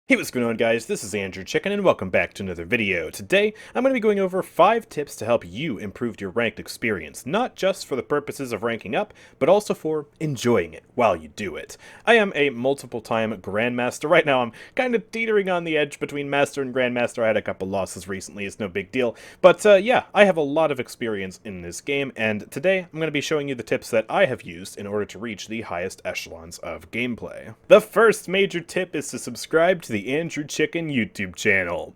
Hey, what's going on, guys? This is AndrewChicken, and welcome back to another video. Today, I'm going to be going over 5 tips to help you improve your ranked experience, not just for the purposes of ranking up, but also for enjoying it while you do it. I am a multiple-time Grandmaster. Right now, I'm kind of teetering on the edge between Master and Grandmaster. I had a couple losses recently, it's no big deal. But yeah, I have a lot of experience in this game, and today, I'm going to be showing you the tips that I have used in order to reach the highest echelons of gameplay. The first major tip is to subscribe to the AndrewChicken YouTube channel.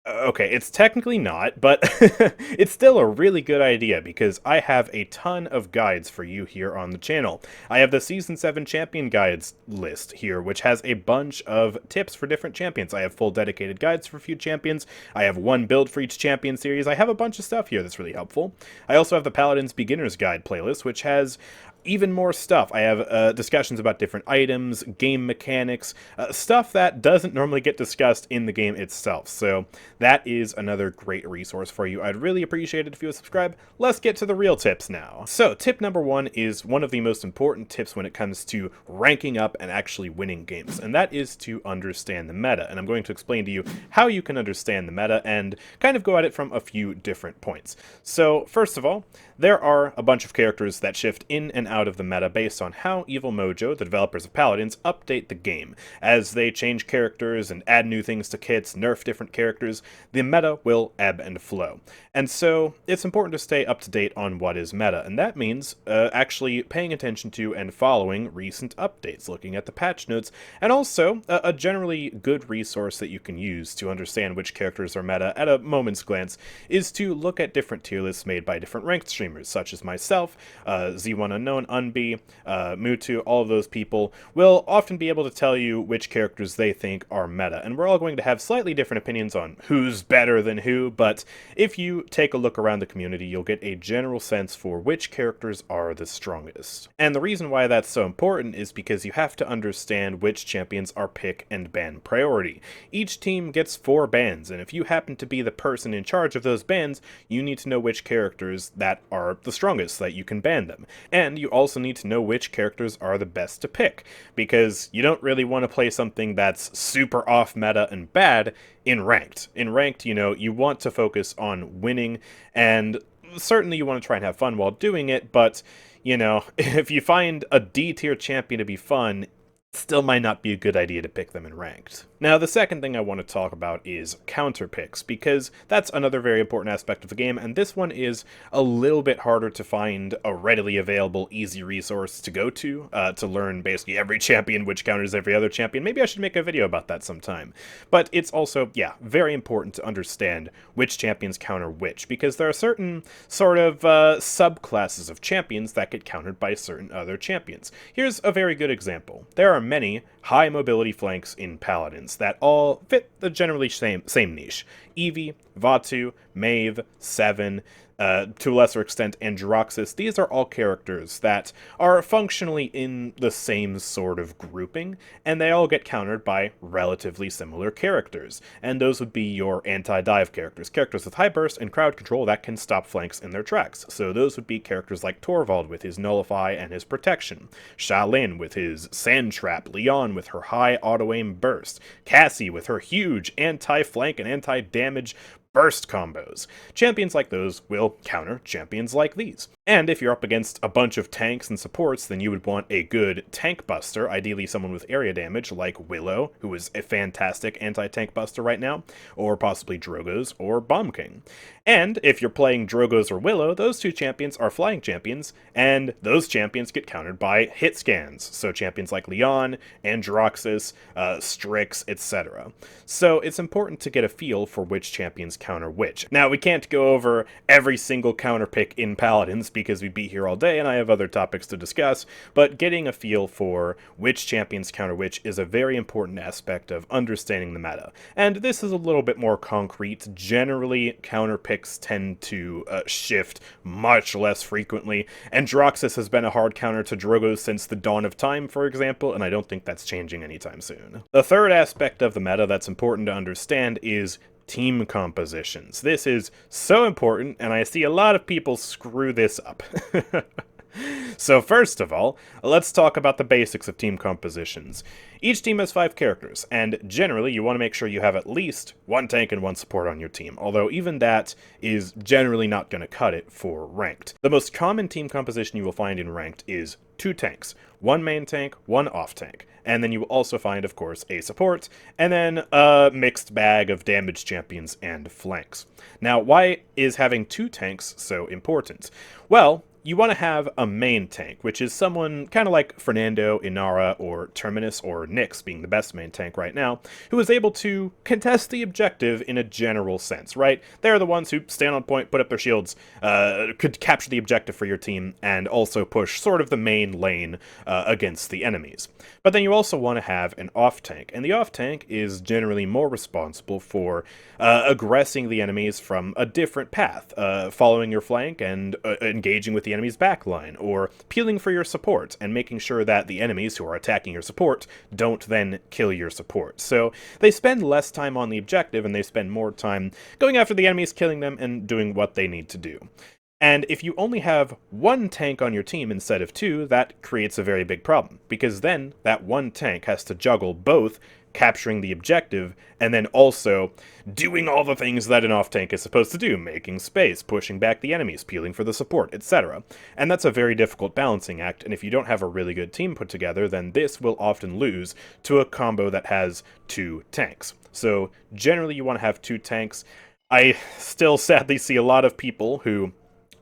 Okay, it's technically not, but it's still a really good idea because I have a ton of guides for you here on the channel. I have the Season 7 Champion Guides list here, which has a bunch of tips for different champions. I have full dedicated guides for a few champions. I have one build for each champion series. I have a bunch of stuff here that's really helpful. I also have the Paladins Beginner's Guide playlist, which has even more stuff. I have discussions about different items, game mechanics, stuff that doesn't normally get discussed in the game itself. So that is another great resource for you. I'd really appreciate it if you would subscribe. Let's get to the real tips now. So tip number 1 is one of the most important tips when it comes to ranking up and actually winning games, and that is to understand the meta. And I'm going to explain to you how you can understand the meta and kind of go at it from a few different points. So first of all, there are a bunch of characters that shift in and out of the meta based on how Evil Mojo, the developers of Paladins, update the game. As they change characters and add new things to kits, nerf different characters, the meta will ebb and flow. And so it's important to stay up to date on what is meta, and that means actually paying attention to and following recent updates, looking at the patch notes, and also a generally good resource that you can use to understand which characters are meta at a moment's glance is to look at different tier lists made by different ranked streamers, such as myself, Z1 Unknown, Unbi, Mutu. All of those people will often be able to tell you which characters they think are meta, and we're all going to have slightly different opinions on who's better than who, but if you take a look around the community, you'll get a general sense for which characters are the strongest. And the reason why that's so important is because you have to understand which champions are pick and ban priority. Each team gets 4 bans, and if you happen to be the person in charge of those bans, you need to know which characters that are the strongest so that you can ban them. And you also need to know which characters are the best to pick, because you don't really want to play something that's super off meta and bad in ranked. In ranked, you want to focus on winning, and certainly you want to try and have fun while doing it, but, if you find a D tier champion to be fun, still might not be a good idea to pick them in ranked. Now, the second thing I want to talk about is counter picks, because that's another very important aspect of the game, and this one is a little bit harder to find a readily available, easy resource to go to learn basically every champion, which counters every other champion. Maybe I should make a video about that sometime. But it's also, very important to understand which champions counter which, because there are certain sort of subclasses of champions that get countered by certain other champions. Here's a very good example. There are many high mobility flanks in Paladins that all fit the generally same niche. Eevee, Vatu, Maeve, Seven, to a lesser extent Androxus. These are all characters that are functionally in the same sort of grouping, and they all get countered by relatively similar characters. And those would be your anti-dive characters, characters with high burst and crowd control that can stop flanks in their tracks. So those would be characters like Torvald with his Nullify and his Protection, Sha-Lin with his Sand Trap, Leon with her high auto-aim burst, Cassie with her huge anti-flank and anti-damage burst combos. Champions like those will counter champions like these. And if you're up against a bunch of tanks and supports, then you would want a good tank buster, ideally someone with area damage like Willow, who is a fantastic anti-tank buster right now, or possibly Drogoz or Bomb King. And if you're playing Drogoz or Willow, those two champions are flying champions, and those champions get countered by hit scans, so champions like Leon, Androxus, Strix, etc. So it's important to get a feel for which champions counter which. Now, we can't go over every single counter pick in Paladins because we'd be here all day and I have other topics to discuss, but getting a feel for which champions counter which is a very important aspect of understanding the meta. And this is a little bit more concrete. Generally, counter picks tend to shift much less frequently. Androxus has been a hard counter to Drogoz since the dawn of time, for example, and I don't think that's changing anytime soon. The third aspect of the meta that's important to understand is team compositions. This is so important, and I see a lot of people screw this up. So first of all, let's talk about the basics of team compositions. Each team has 5 characters, and generally you want to make sure you have at least 1 tank and 1 support on your team, although even that is generally not going to cut it for ranked. The most common team composition you will find in ranked is 2 tanks, 1 main tank, 1 off tank, and then you will also find, of course, a support, and then a mixed bag of damage champions and flanks. Now, why is having 2 tanks so important? Well, you want to have a main tank, which is someone kind of like Fernando, Inara, or Terminus, or Nyx being the best main tank right now, who is able to contest the objective in a general sense, right? They're the ones who stand on point, put up their shields, could capture the objective for your team, and also push sort of the main lane against the enemies. But then you also want to have an off tank, and the off tank is generally more responsible for aggressing the enemies from a different path, following your flank and engaging with the enemy's backline, or peeling for your support and making sure that the enemies who are attacking your support don't then kill your support. So they spend less time on the objective and they spend more time going after the enemies, killing them, and doing what they need to do. And if you only have 1 tank on your team instead of 2, that creates a very big problem, because then that 1 tank has to juggle both capturing the objective and then also doing all the things that an off tank is supposed to do, making space, pushing back the enemies, peeling for the support, etc. And that's a very difficult balancing act, and if you don't have a really good team put together, then this will often lose to a combo that has 2 tanks. So generally you want to have 2 tanks. I still sadly see a lot of people who,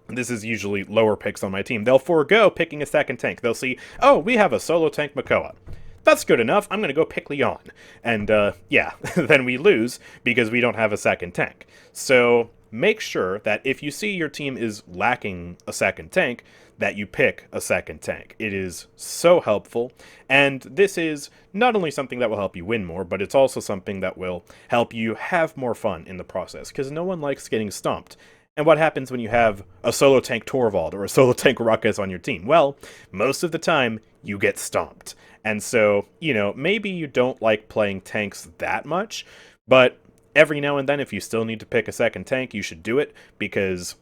this is usually lower picks on my team, they'll forego picking a second tank. They'll see, oh, we have a solo tank Makoa. That's good enough, I'm going to go pick Leon. And, yeah, then we lose because we don't have a second tank. So make sure that if you see your team is lacking a second tank, that you pick a second tank. It is so helpful, and this is not only something that will help you win more, but it's also something that will help you have more fun in the process, because no one likes getting stomped. And what happens when you have a solo tank Torvald or a solo tank Ruckus on your team? Well, most of the time, you get stomped. And so, you know, maybe you don't like playing tanks that much, but every now and then, if you still need to pick a second tank, you should do it, because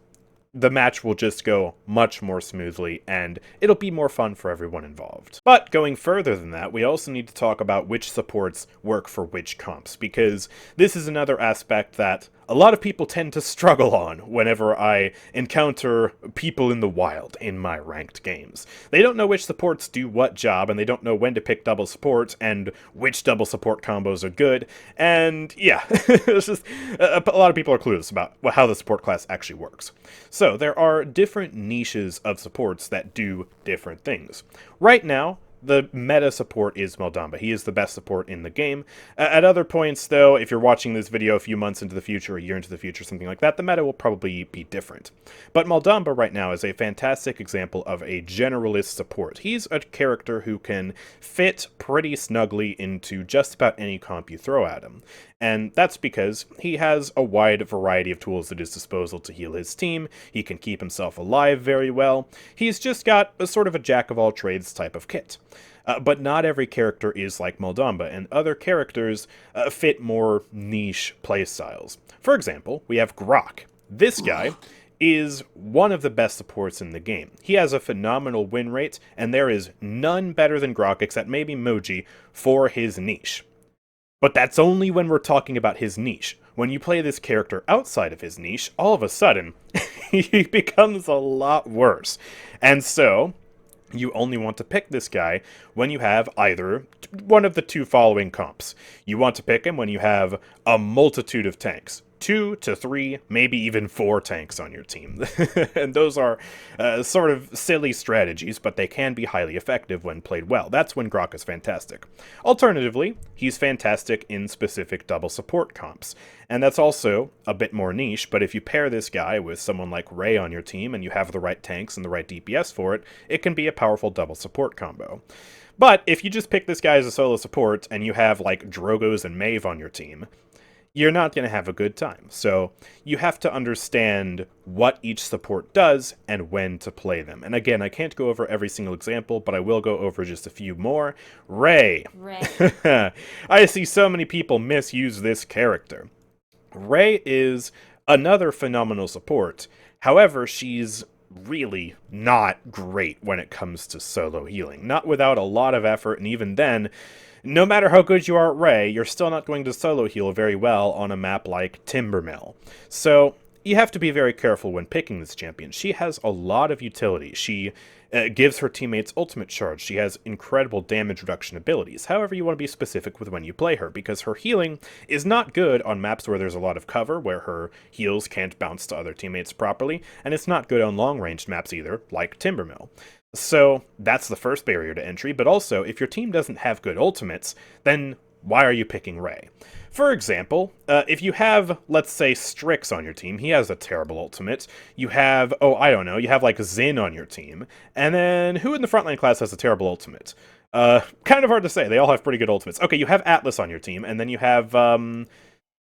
the match will just go much more smoothly, and it'll be more fun for everyone involved. But going further than that, we also need to talk about which supports work for which comps, because this is another aspect that a lot of people tend to struggle on whenever I encounter people in the wild in my ranked games. They don't know which supports do what job, and they don't know when to pick double supports and which double support combos are good, and yeah, it's just a lot of people are clueless about how the support class actually works. So there are different niches of supports that do different things. Right now, the meta support is Maldamba. He is the best support in the game. At other points, though, if you're watching this video a few months into the future, a year into the future, something like that, the meta will probably be different. But Maldamba right now is a fantastic example of a generalist support. He's a character who can fit pretty snugly into just about any comp you throw at him. And that's because he has a wide variety of tools at his disposal to heal his team. He can keep himself alive very well. He's just got a sort of a jack-of-all-trades type of kit. But not every character is like Maldamba, and other characters fit more niche playstyles. For example, we have Grok. This guy is one of the best supports in the game. He has a phenomenal win rate, and there is none better than Grok except maybe Moji for his niche. But that's only when we're talking about his niche. When you play this character outside of his niche, all of a sudden, he becomes a lot worse. And so, you only want to pick this guy when you have either one of the 2 following comps. You want to pick him when you have a multitude of tanks. 2 to 3, maybe even 4 tanks on your team. And those are sort of silly strategies, but they can be highly effective when played well. That's when Grok is fantastic. Alternatively, he's fantastic in specific double support comps. And that's also a bit more niche, but if you pair this guy with someone like Ray on your team and you have the right tanks and the right DPS for it, it can be a powerful double support combo. But if you just pick this guy as a solo support and you have like Drogos and Maeve on your team, you're not going to have a good time. So you have to understand what each support does and when to play them. And again, I can't go over every single example, but I will go over just a few more. Ray. I see so many people misuse this character. Ray is another phenomenal support. However, she's really not great when it comes to solo healing. Not without a lot of effort, and even then, no matter how good you are at Ray, you're still not going to solo heal very well on a map like Timbermill. So you have to be very careful when picking this champion. She has a lot of utility. She gives her teammates ultimate charge. She has incredible damage reduction abilities. However, you want to be specific with when you play her, because her healing is not good on maps where there's a lot of cover, where her heals can't bounce to other teammates properly, and it's not good on long-ranged maps either, like Timbermill. So that's the first barrier to entry, but also, if your team doesn't have good ultimates, then why are you picking Ray? For example, if you have, let's say, Strix on your team, he has a terrible ultimate. You have, oh, I don't know, you have like Xin on your team, and then who in the frontline class has a terrible ultimate? Kind of hard to say, they all have pretty good ultimates. Okay, you have Atlas on your team, and then you have, you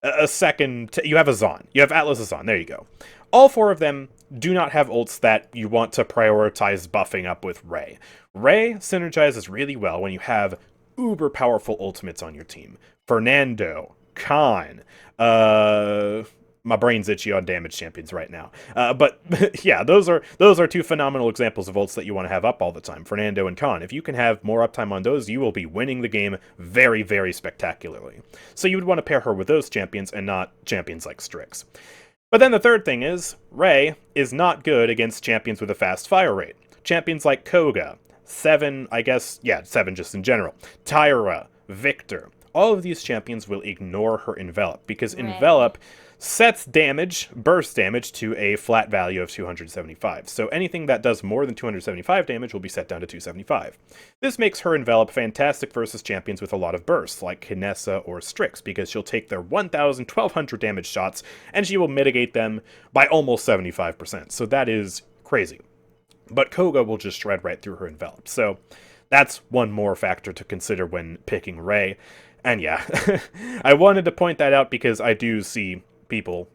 have a Zon. You have Atlas Zon, there you go. All four of them do not have ults that you want to prioritize buffing up with Ray. Ray synergizes really well when you have uber powerful ultimates on your team. Fernando, Khan, my brain's itchy on damage champions right now. But yeah, those are two phenomenal examples of ults that you want to have up all the time, Fernando and Khan. If you can have more uptime on those, you will be winning the game very, very spectacularly. So you would want to pair her with those champions and not champions like Strix. But then the third thing is, Ray is not good against champions with a fast fire rate. Champions like Koga, 7, I guess, yeah, 7 just in general, Tyra, Victor, all of these champions will ignore her Envelop, because Envelop sets damage, burst damage, to a flat value of 275. So anything that does more than 275 damage will be set down to 275. This makes her Envelop fantastic versus champions with a lot of bursts, like Kinessa or Strix, because she'll take their 1,000, 1,200 damage shots, and she will mitigate them by almost 75%. So that is crazy. But Koga will just shred right through her Envelop. So that's one more factor to consider when picking Ray. And yeah, I wanted to point that out because I do see people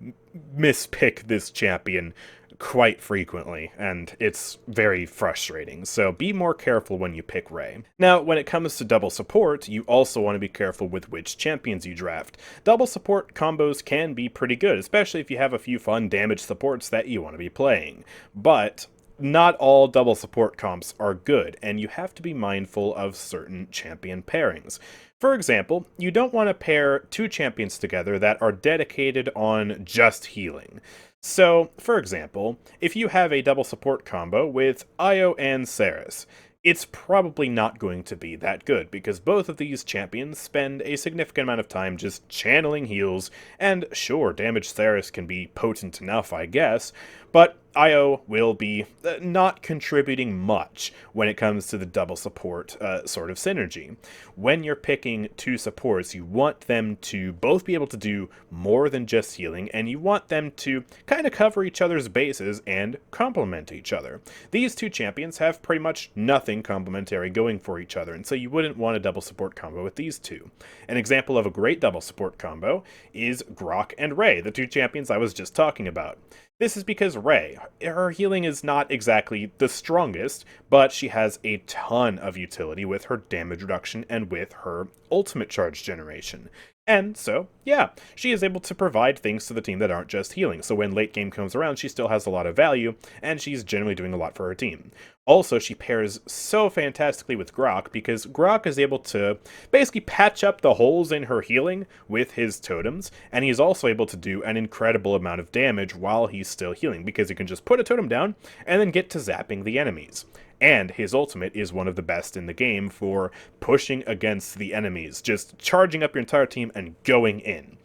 mispick this champion quite frequently, and it's very frustrating. So be more careful when you pick Ray. Now, when it comes to double support, you also want to be careful with which champions you draft. Double support combos can be pretty good, especially if you have a few fun damage supports that you want to be playing. But not all double support comps are good, and you have to be mindful of certain champion pairings. For example, you don't want to pair two champions together that are dedicated on just healing. So, for example, if you have a double support combo with Io and Seris, it's probably not going to be that good, because both of these champions spend a significant amount of time just channeling heals, and sure, damage Seris can be potent enough, I guess, but Io will be not contributing much when it comes to the double support sort of synergy. When you're picking two supports, you want them to both be able to do more than just healing, and you want them to kind of cover each other's bases and complement each other. These two champions have pretty much nothing complementary going for each other, and so you wouldn't want a double support combo with these two. An example of a great double support combo is Grok and Ray, the two champions I was just talking about. This is because Ray, her healing is not exactly the strongest, but she has a ton of utility with her damage reduction and with her ultimate charge generation. And so, yeah, she is able to provide things to the team that aren't just healing, so when late game comes around, she still has a lot of value, and she's generally doing a lot for her team. Also, she pairs so fantastically with Grok, because Grok is able to basically patch up the holes in her healing with his totems, and he's also able to do an incredible amount of damage while he's still healing, because he can just put a totem down and then get to zapping the enemies. And his ultimate is one of the best in the game for pushing against the enemies, just charging up your entire team and going in.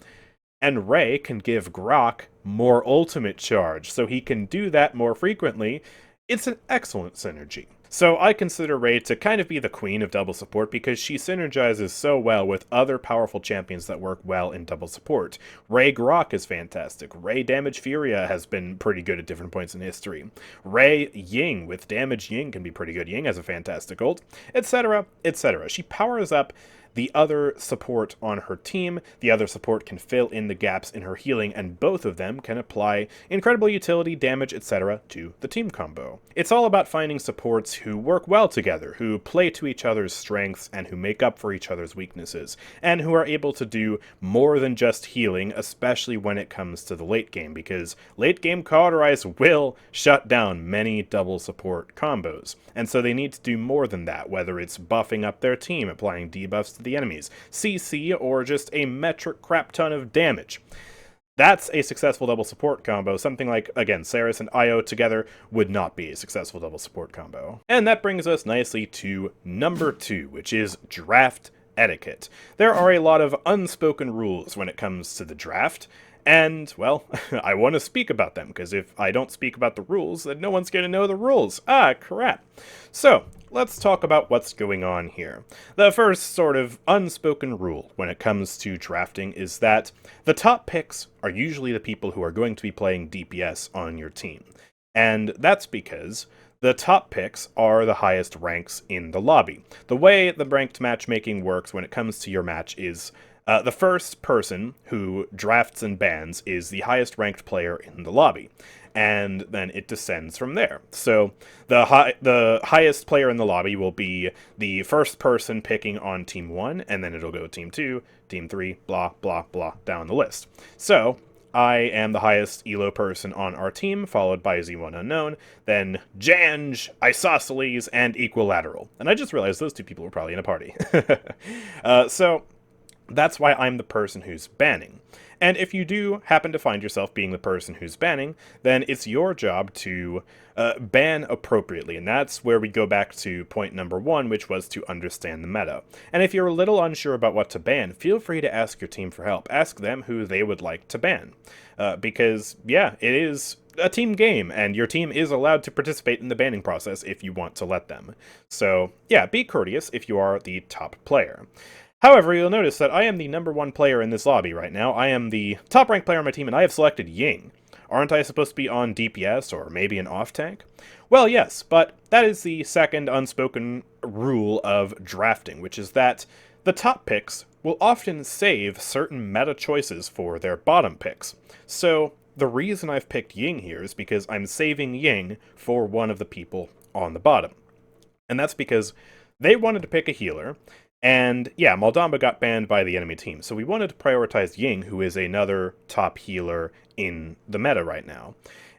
And Ray can give Grok more ultimate charge, so he can do that more frequently. It's an excellent synergy. So I consider Ray to kind of be the queen of double support because she synergizes so well with other powerful champions that work well in double support. Ray Grok is fantastic. Ray Damage Furia has been pretty good at different points in history. Ray Ying with Damage Ying can be pretty good. Ying has a fantastic ult, etc., etc. She powers up the other support on her team, the other support can fill in the gaps in her healing, and both of them can apply incredible utility, damage, etc. to the team combo. It's all about finding supports who work well together, who play to each other's strengths, and who make up for each other's weaknesses, and who are able to do more than just healing, especially when it comes to the late game, because late game Cauterize will shut down many double support combos, and so they need to do more than that, whether it's buffing up their team, applying debuffs to the enemies, CC, or just a metric crap ton of damage. That's a successful double support combo. Something like, again, Saris and Io together would not be a successful double support combo. And that brings us nicely to number 2, which is draft etiquette. There are a lot of unspoken rules when it comes to the draft, and, well, I want to speak about them, because if I don't speak about the rules, then no one's going to know the rules. Ah, crap. So, let's talk about what's going on here. The first sort of unspoken rule when it comes to drafting is that the top picks are usually the people who are going to be playing DPS on your team. And that's because the top picks are the highest ranks in the lobby. The way the ranked matchmaking works when it comes to your match is the first person who drafts and bans is the highest ranked player in the lobby, and then it descends from there. So the highest player in the lobby will be the first person picking on Team 1, and then it'll go Team 2, Team 3, blah, blah, blah, down the list. So I am the highest elo person on our team, followed by Z1 Unknown, then Janj, Isosceles, and Equilateral. And I just realized those two people were probably in a party. So that's why I'm the person who's banning. And if you do happen to find yourself being the person who's banning, then it's your job to ban appropriately. And that's where we go back to point number 1, which was to understand the meta. And if you're a little unsure about what to ban, feel free to ask your team for help. Ask them who they would like to ban. Because, yeah, it is a team game, and your team is allowed to participate in the banning process if you want to let them. So, yeah, be courteous if you are the top player. However, you'll notice that I am the number 1 player in this lobby right now. I am the top-ranked player on my team, and I have selected Ying. Aren't I supposed to be on DPS, or maybe an off-tank? Well, yes, but that is the second unspoken rule of drafting, which is that the top picks will often save certain meta choices for their bottom picks. So, the reason I've picked Ying here is because I'm saving Ying for one of the people on the bottom. And that's because they wanted to pick a healer, and yeah, Maldamba got banned by the enemy team, so we wanted to prioritize Ying, who is another top healer in the meta right now.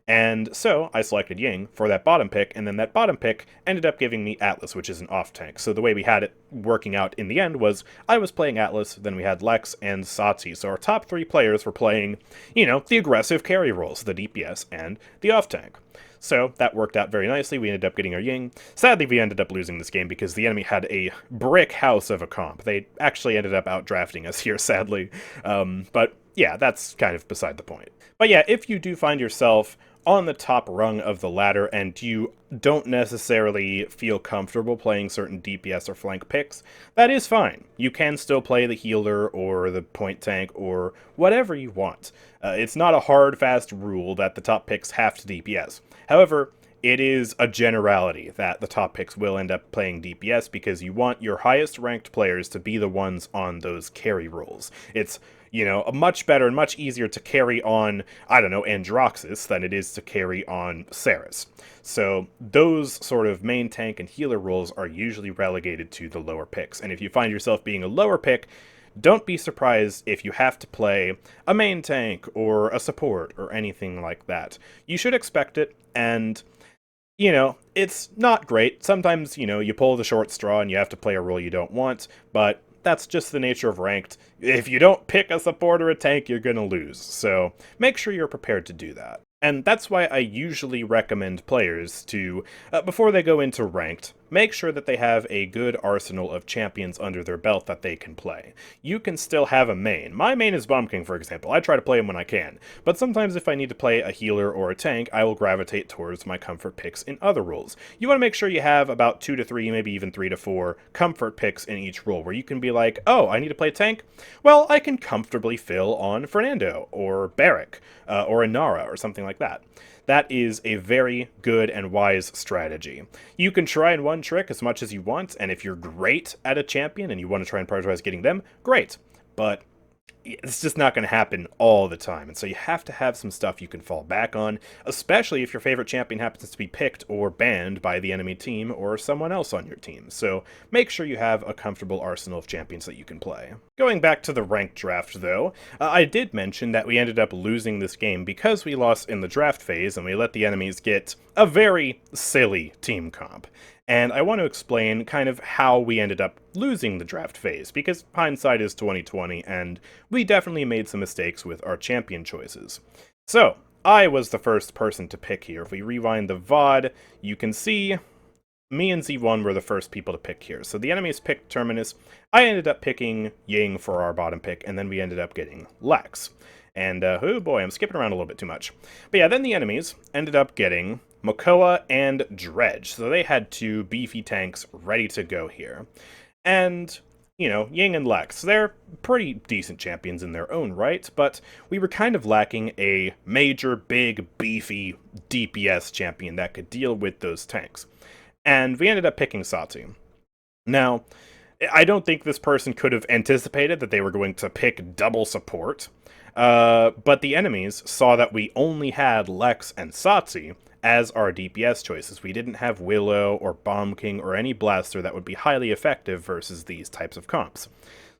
And so I selected Ying for that bottom pick, and then that bottom pick ended up giving me Atlas, which is an off-tank. So the way we had it working out in the end was I was playing Atlas, then we had Lex and Satsi. So our top 3 players were playing, you know, the aggressive carry roles, the DPS and the off-tank. So that worked out very nicely. We ended up getting our Ying. Sadly, we ended up losing this game because the enemy had a brick house of a comp. They actually ended up out-drafting us here, sadly. But yeah, that's kind of beside the point. But yeah, if you do find yourself on the top rung of the ladder and you don't necessarily feel comfortable playing certain DPS or flank picks, that is fine. You can still play the healer or the point tank or whatever you want. It's not a hard, fast rule that the top picks have to DPS. However, it is a generality that the top picks will end up playing DPS because you want your highest ranked players to be the ones on those carry roles. It's, you know, much better and much easier to carry on, I don't know, Androxus than it is to carry on Saris. So those sort of main tank and healer roles are usually relegated to the lower picks. And if you find yourself being a lower pick, don't be surprised if you have to play a main tank or a support or anything like that. You should expect it, and you know, it's not great. Sometimes, you know, you pull the short straw and you have to play a role you don't want, but that's just the nature of ranked. If you don't pick a support or a tank, you're gonna lose, so make sure you're prepared to do that. And that's why I usually recommend players to, before they go into ranked, make sure that they have a good arsenal of champions under their belt that they can play. You can still have a main. My main is Bomb King, for example. I try to play him when I can. But sometimes if I need to play a healer or a tank, I will gravitate towards my comfort picks in other roles. You want to make sure you have about 2 to 3, maybe even 3 to 4 comfort picks in each role, where you can be like, oh, I need to play tank? Well, I can comfortably fill on Fernando, or Barrack, or Inara, or something like that. that is a very good and wise strategy. You can try in one trick as much as you want, and if you're great at a champion and you want to try and prioritize getting them, great. But it's just not going to happen all the time, and so you have to have some stuff you can fall back on, especially if your favorite champion happens to be picked or banned by the enemy team or someone else on your team, so make sure you have a comfortable arsenal of champions that you can play. Going back to the ranked draft, though, I did mention that we ended up losing this game because we lost in the draft phase and we let the enemies get a very silly team comp. And I want to explain kind of how we ended up losing the draft phase, because hindsight is 2020, and we definitely made some mistakes with our champion choices. So, I was the first person to pick here. If we rewind the VOD, you can see me and Z1 were the first people to pick here. So the enemies picked Terminus, I ended up picking Ying for our bottom pick, and then we ended up getting Lex. And, oh boy, I'm skipping around a little bit too much. But yeah, then the enemies ended up getting Makoa and Dredge, so they had two beefy tanks ready to go here. And, you know, Ying and Lex, they're pretty decent champions in their own right, but we were kind of lacking a major, big, beefy DPS champion that could deal with those tanks. And we ended up picking Sati. Now, I don't think this person could have anticipated that they were going to pick double support, but the enemies saw that we only had Lex and Sati as our DPS choices. We didn't have Willow or Bomb King or any blaster that would be highly effective versus these types of comps.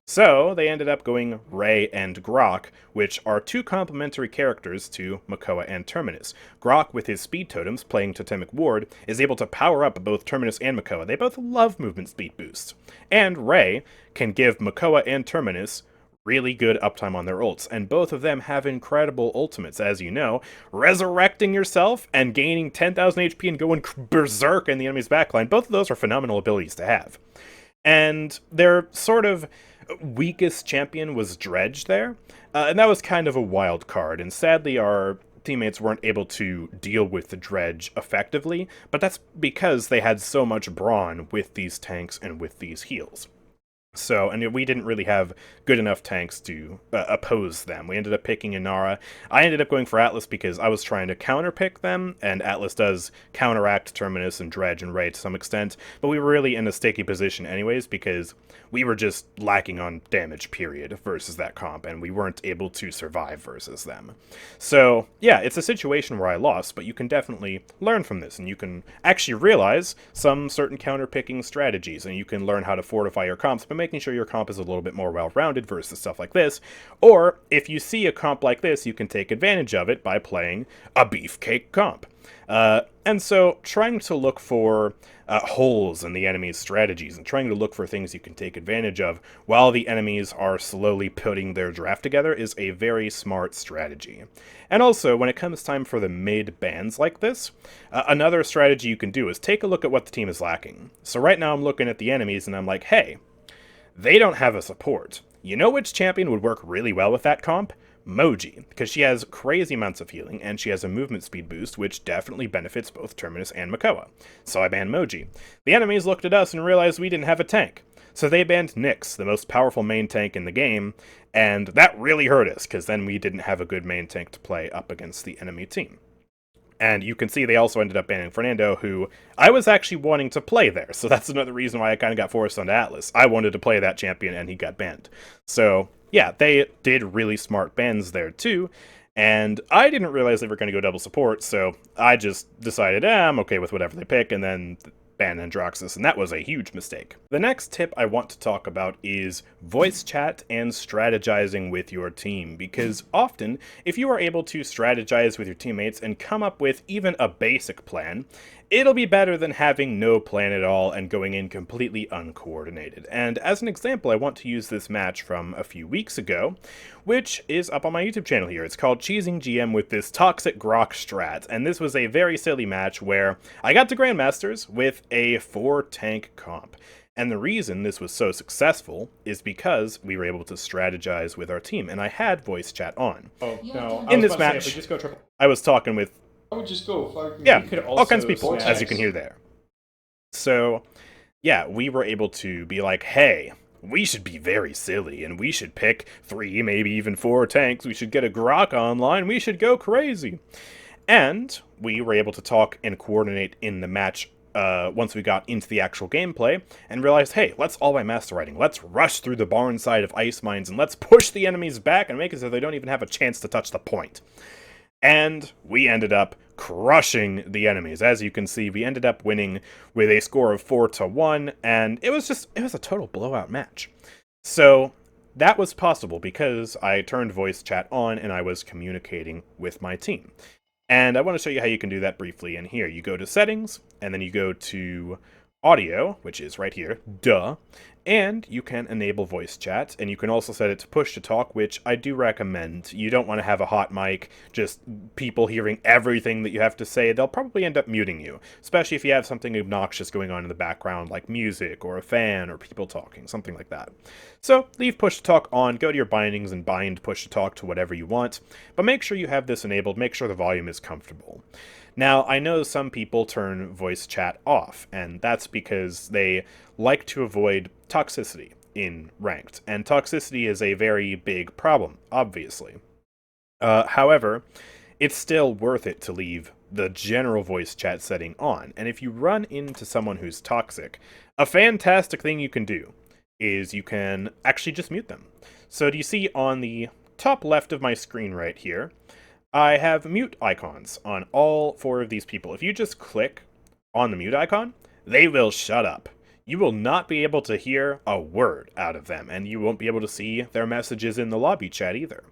So they ended up going Ray and Grok, which are two complementary characters to Makoa and Terminus. Grok, with his speed totems playing Totemic Ward, is able to power up both Terminus and Makoa. They both love movement speed boosts. And Ray can give Makoa and Terminus really good uptime on their ults, and both of them have incredible ultimates, as you know. Resurrecting yourself and gaining 10,000 HP and going berserk in the enemy's backline, both of those are phenomenal abilities to have. And their sort of weakest champion was Dredge there, and that was kind of a wild card, and sadly our teammates weren't able to deal with the Dredge effectively, but that's because they had so much brawn with these tanks and with these heals. So, and we didn't really have good enough tanks to oppose them. We ended up picking Inara. I ended up going for Atlas because I was trying to counterpick them, and Atlas does counteract Terminus and Dredge and Ray to some extent, but we were really in a sticky position anyways because we were just lacking on damage, period, versus that comp, and we weren't able to survive versus them. So, yeah, it's a situation where I lost, but you can definitely learn from this, and you can actually realize some certain counterpicking strategies, and you can learn how to fortify your comps by making sure your comp is a little bit more well-rounded versus stuff like this. Or, if you see a comp like this, you can take advantage of it by playing a beefcake comp. And so, trying to look for holes in the enemy's strategies and trying to look for things you can take advantage of while the enemies are slowly putting their draft together is a very smart strategy. And also, when it comes time for the mid bans like this, another strategy you can do is take a look at what the team is lacking. So right now I'm looking at the enemies and I'm like, hey, they don't have a support. You know which champion would work really well with that comp? Moji, because she has crazy amounts of healing, and she has a movement speed boost, which definitely benefits both Terminus and Makoa. So I banned Moji. The enemies looked at us and realized we didn't have a tank. So they banned Nyx, the most powerful main tank in the game, and that really hurt us, because then we didn't have a good main tank to play up against the enemy team. And you can see they also ended up banning Fernando, who I was actually wanting to play there, so that's another reason why I kind of got forced onto Atlas. I wanted to play that champion, and he got banned. So, yeah, they did really smart bans there, too, and I didn't realize they were going to go double support, so I just decided, I'm okay with whatever they pick, and then ban Androxus, and that was a huge mistake. The next tip I want to talk about is voice chat and strategizing with your team, because often, if you are able to strategize with your teammates and come up with even a basic plan, it'll be better than having no plan at all and going in completely uncoordinated. And as an example, I want to use this match from a few weeks ago, which is up on my YouTube channel here. It's called Cheesing GM with this Toxic Grok strat, and this was a very silly match where I got to Grandmasters with a 4-tank comp. And the reason this was so successful is because we were able to strategize with our team, and I had voice chat on. Oh, no. In this match, just go triple. I was talking with I would just go. yeah, all kinds of people, as you can hear there. So, yeah, we were able to be like, hey, we should be very silly, and we should pick 3, maybe even 4 tanks. We should get a Grok online. We should go crazy. And we were able to talk and coordinate in the match once we got into the actual gameplay, and realized, hey, let's all by master writing. Let's rush through the barn side of ice mines, and let's push the enemies back and make it so they don't even have a chance to touch the point. And we ended up crushing the enemies. As you can see, we ended up winning with a score of 4-1, and it was a total blowout match. So that was possible because I turned voice chat on and I was communicating with my team. And I want to show you how you can do that briefly in here. You go to settings, and then you go to audio, which is right here, duh, and you can enable voice chat, and you can also set it to push to talk, which I do recommend. You don't want to have a hot mic, just people hearing everything that you have to say. They'll probably end up muting you, especially if you have something obnoxious going on in the background, like music, or a fan, or people talking, something like that. So leave push to talk on, go to your bindings and bind push to talk to whatever you want, but make sure you have this enabled, make sure the volume is comfortable. Now, I know some people turn voice chat off, and that's because they like to avoid toxicity in ranked, and toxicity is a very big problem, obviously. However, it's still worth it to leave the general voice chat setting on, and if you run into someone who's toxic, a fantastic thing you can do is you can actually just mute them. So do you see on the top left of my screen right here, I have mute icons on all 4 of these people. If you just click on the mute icon, they will shut up. You will not be able to hear a word out of them, and you won't be able to see their messages in the lobby chat either.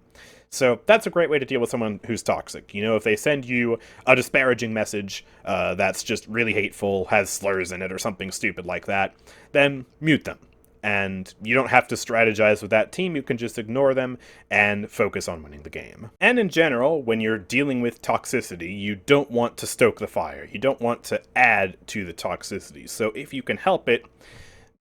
So that's a great way to deal with someone who's toxic. You know, if they send you a disparaging message that's just really hateful, has slurs in it, or something stupid like that, then mute them. And you don't have to strategize with that team, you can just ignore them and focus on winning the game. And in general, when you're dealing with toxicity, you don't want to stoke the fire. You don't want to add to the toxicity. So if you can help it,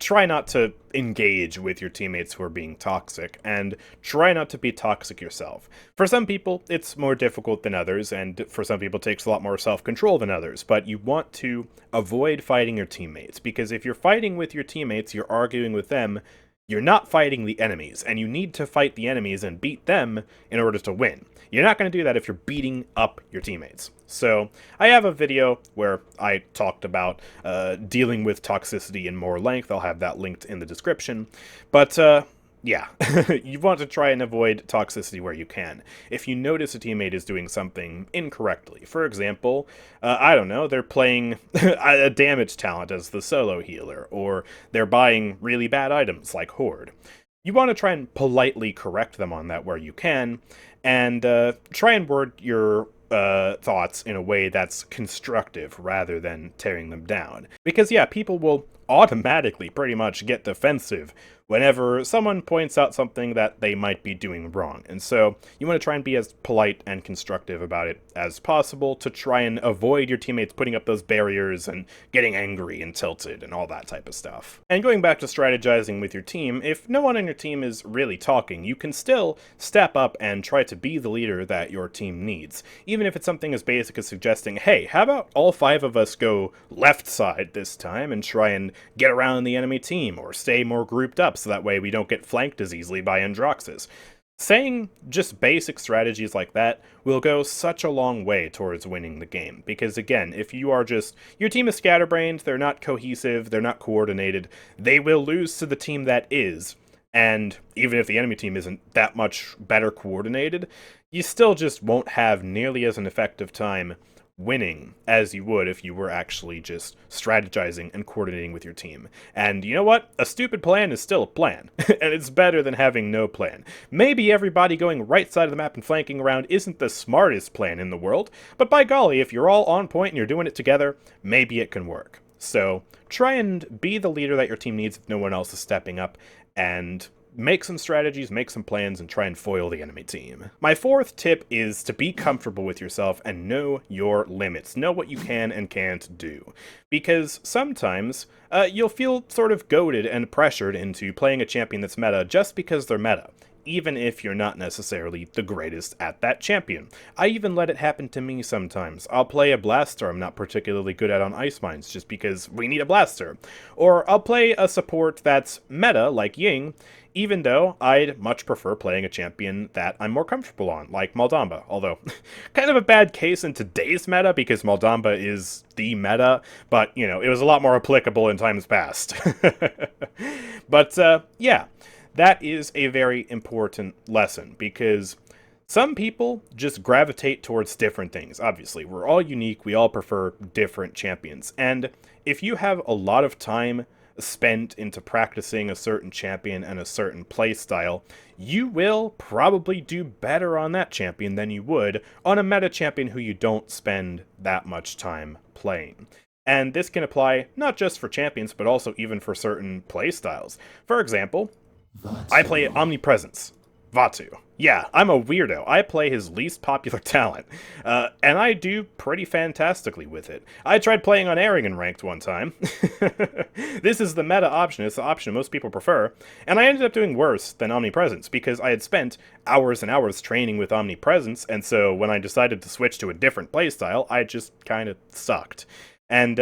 try not to engage with your teammates who are being toxic, and try not to be toxic yourself. For some people, it's more difficult than others, and for some people it takes a lot more self-control than others, but you want to avoid fighting your teammates, because if you're fighting with your teammates, you're arguing with them, you're not fighting the enemies, and you need to fight the enemies and beat them in order to win. You're not going to do that if you're beating up your teammates. So I have a video where I talked about dealing with toxicity in more length. I'll have that linked in the description. But yeah, you want to try and avoid toxicity where you can. If you notice a teammate is doing something incorrectly, for example, I don't know, they're playing a damage talent as the solo healer, or they're buying really bad items like Horde, you want to try and politely correct them on that where you can, and try and word your thoughts in a way that's constructive rather than tearing them down. Because yeah, people will automatically pretty much get defensive whenever someone points out something that they might be doing wrong. And so you want to try and be as polite and constructive about it as possible to try and avoid your teammates putting up those barriers and getting angry and tilted and all that type of stuff. And going back to strategizing with your team, if no one on your team is really talking, you can still step up and try to be the leader that your team needs. Even if it's something as basic as suggesting, hey, how about all 5 of us go left side this time and try and get around the enemy team, or stay more grouped up so that way we don't get flanked as easily by Androxus. Saying just basic strategies like that will go such a long way towards winning the game, because again, if you are just, your team is scatterbrained, they're not cohesive, they're not coordinated, they will lose to the team that is, and even if the enemy team isn't that much better coordinated, you still just won't have nearly as an effective time winning as you would if you were actually just strategizing and coordinating with your team. And you know what? A stupid plan is still a plan, and it's better than having no plan. Maybe everybody going right side of the map and flanking around isn't the smartest plan in the world, but by golly, if you're all on point and you're doing it together, maybe it can work. So try and be the leader that your team needs if no one else is stepping up, and make some strategies, make some plans, and try and foil the enemy team. My 4th tip is to be comfortable with yourself and know your limits. Know what you can and can't do. Because sometimes you'll feel sort of goaded and pressured into playing a champion that's meta just because they're meta, even if you're not necessarily the greatest at that champion. I even let it happen to me sometimes. I'll play a blaster I'm not particularly good at on ice mines just because we need a blaster. Or I'll play a support that's meta, like Ying, even though I'd much prefer playing a champion that I'm more comfortable on, like Maldamba, although kind of a bad case in today's meta because Maldamba is the meta, but, you know, it was a lot more applicable in times past. But, yeah, that is a very important lesson because some people just gravitate towards different things. Obviously, we're all unique, we all prefer different champions, and if you have a lot of time spent into practicing a certain champion and a certain playstyle, you will probably do better on that champion than you would on a meta champion who you don't spend that much time playing. And this can apply not just for champions, but also even for certain playstyles. For example, I play Omnipresence. Vatu. Yeah, I'm a weirdo. I play his least popular talent, and I do pretty fantastically with it. I tried playing on Arrogant ranked one time. This is the meta option, it's the option most people prefer, and I ended up doing worse than Omnipresence because I had spent hours and hours training with Omnipresence, and so when I decided to switch to a different playstyle, I just kind of sucked. And,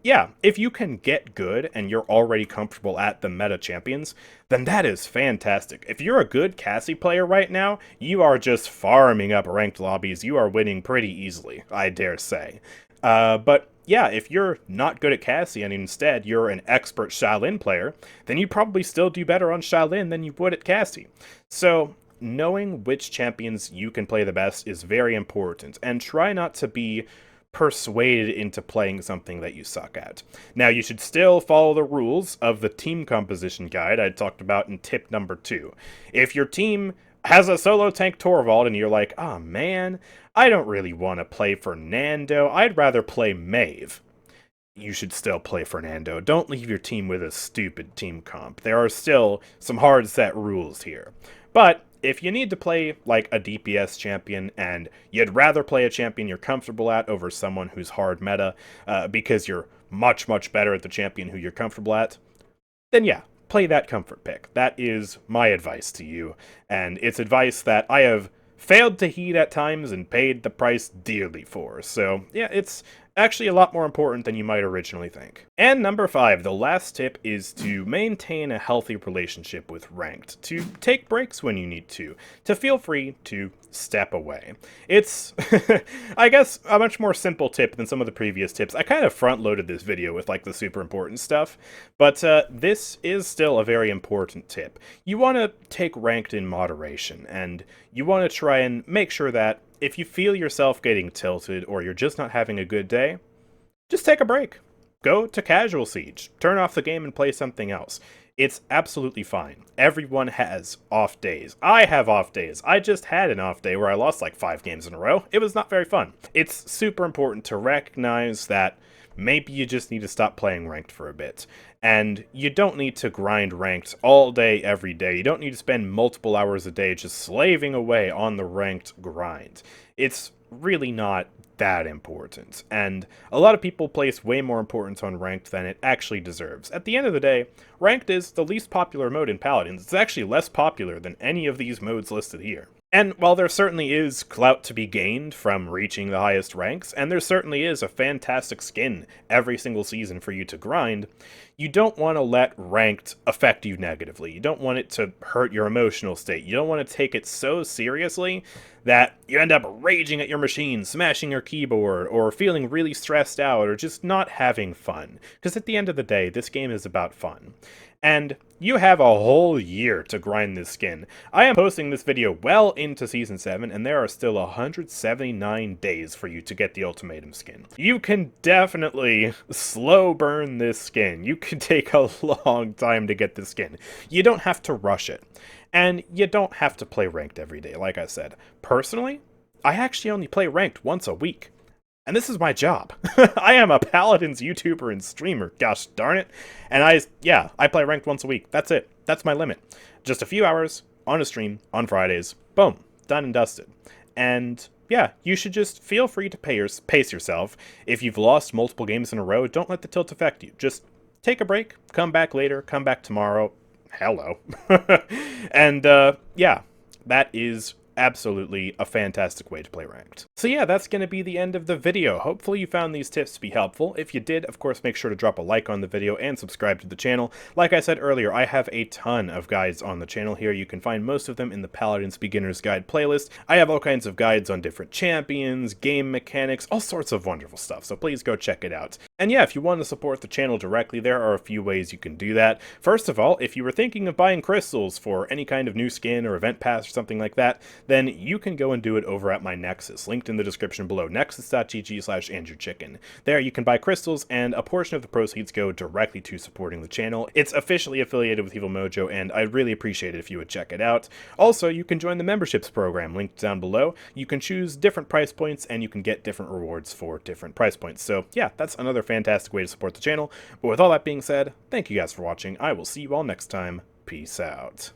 yeah, if you can get good and you're already comfortable at the meta champions, then that is fantastic. If you're a good Cassie player right now, you are just farming up ranked lobbies. You are winning pretty easily, I dare say. But yeah, if you're not good at Cassie and instead you're an expert Shaolin player, then you probably still do better on Shaolin than you would at Cassie. So knowing which champions you can play the best is very important, and try not to be persuaded into playing something that you suck at. Now, you should still follow the rules of the team composition guide I talked about in tip number 2. If your team has a solo tank Torvald and you're like, oh man, I don't really want to play Fernando, I'd rather play Maeve, you should still play Fernando. Don't leave your team with a stupid team comp. There are still some hard set rules here. But if you need to play like a DPS champion and you'd rather play a champion you're comfortable at over someone who's hard meta because you're much, much better at the champion who you're comfortable at, then yeah, play that comfort pick. That is my advice to you, and it's advice that I have failed to heed at times and paid the price dearly for. So yeah, it's actually a lot more important than you might originally think. And number 5, the last tip is to maintain a healthy relationship with ranked, to take breaks when you need to feel free to step away. It's, I guess, a much more simple tip than some of the previous tips. I kind of front-loaded this video with like the super important stuff, but this is still a very important tip. You want to take ranked in moderation, and you want to try and make sure that if you feel yourself getting tilted or you're just not having a good day, just take a break. Go to casual siege. Turn off the game and play something else. It's absolutely fine. Everyone has off days. I have off days. I just had an off day where I lost like 5 games in a row. It was not very fun. It's super important to recognize that maybe you just need to stop playing ranked for a bit. And you don't need to grind ranked all day, every day. You don't need to spend multiple hours a day just slaving away on the ranked grind. It's really not that important. And a lot of people place way more importance on ranked than it actually deserves. At the end of the day, ranked is the least popular mode in Paladins. It's actually less popular than any of these modes listed here. And while there certainly is clout to be gained from reaching the highest ranks, and there certainly is a fantastic skin every single season for you to grind, you don't want to let ranked affect you negatively. You don't want it to hurt your emotional state. You don't want to take it so seriously that you end up raging at your machine, smashing your keyboard, or feeling really stressed out, or just not having fun. Because at the end of the day, this game is about fun. And you have a whole year to grind this skin. I am posting this video well into Season 7, and there are still 179 days for you to get the Ultimatum skin. You can definitely slow burn this skin. You can take a long time to get this skin. You don't have to rush it. And you don't have to play ranked every day, like I said. Personally, I actually only play ranked once a week. And this is my job. I am a Paladins YouTuber and streamer, gosh darn it. And I play ranked once a week. That's it. That's my limit. Just a few hours on a stream on Fridays. Boom. Done and dusted. And yeah, you should just feel free to pace yourself. If you've lost multiple games in a row, don't let the tilt affect you. Just take a break, come back later, come back tomorrow. Hello. And yeah, that is absolutely a fantastic way to play ranked. So yeah, that's going to be the end of the video. Hopefully you found these tips to be helpful. If you did, of course, make sure to drop a like on the video and subscribe to the channel. Like I said earlier, I have a ton of guides on the channel here. You can find most of them in the Paladins Beginner's Guide playlist. I have all kinds of guides on different champions, game mechanics, all sorts of wonderful stuff, so please go check it out. And yeah, if you want to support the channel directly, there are a few ways you can do that. First of all, if you were thinking of buying crystals for any kind of new skin or event pass or something like that, then you can go and do it over at my Nexus, linked in the description below, nexus.gg/AndrewChicken. There you can buy crystals, and a portion of the proceeds go directly to supporting the channel. It's officially affiliated with Evil Mojo, and I'd really appreciate it if you would check it out. Also, you can join the memberships program, linked down below. You can choose different price points, and you can get different rewards for different price points. So yeah, that's another fantastic way to support the channel. But with all that being said, thank you guys for watching. I will see you all next time. Peace out.